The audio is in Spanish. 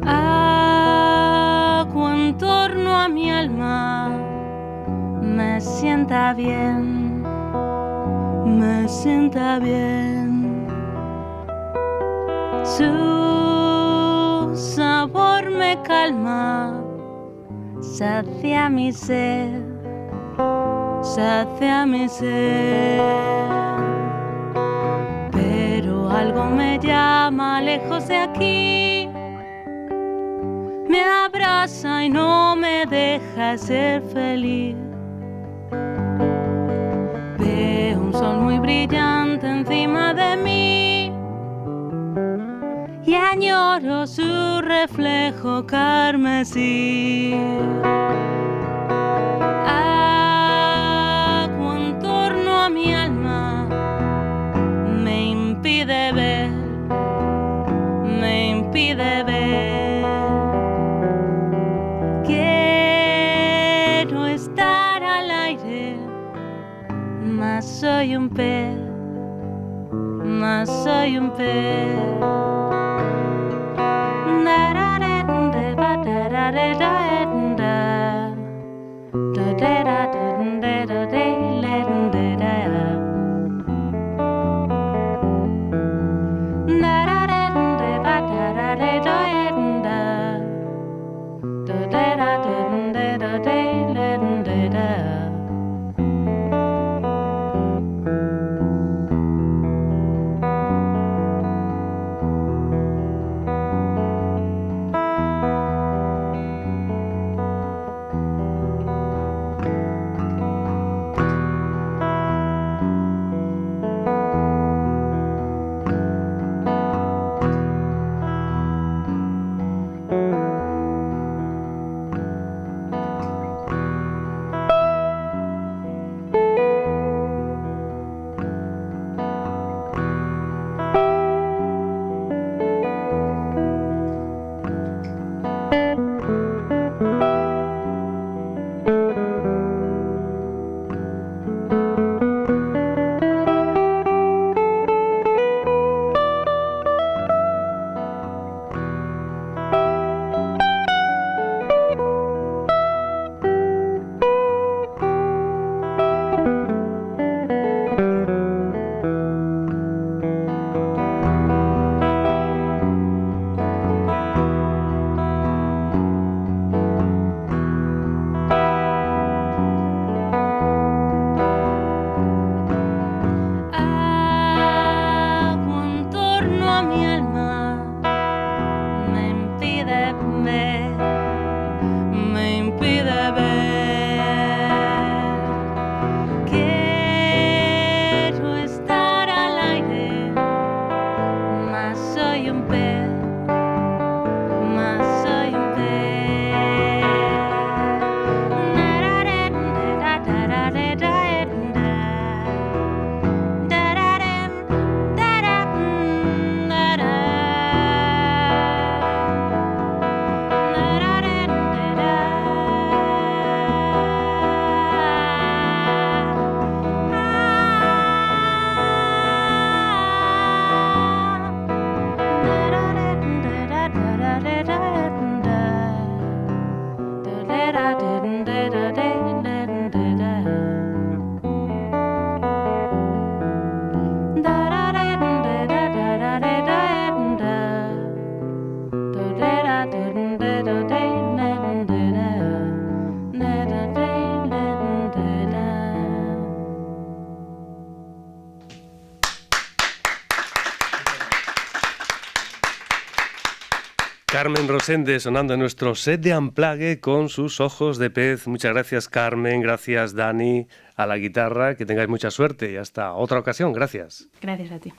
Agua en torno a mi alma me sienta bien, me sienta bien. Su sabor me calma, sacia mi sed, sacia mi sed. Pero algo me llama lejos de aquí, me abraza y no me deja ser feliz. Veo un sol muy brillante encima de mí y añoro su reflejo carmesí. Agua en torno a mi alma me impide ver, me impide ver. Quiero estar al aire, mas soy un pez, mas soy un pez. Carmen Rosende sonando en nuestro set de Unplugged con sus ojos de pez. Muchas gracias, Carmen. Gracias, Dani, a la guitarra. Que tengáis mucha suerte y hasta otra ocasión. Gracias. Gracias a ti.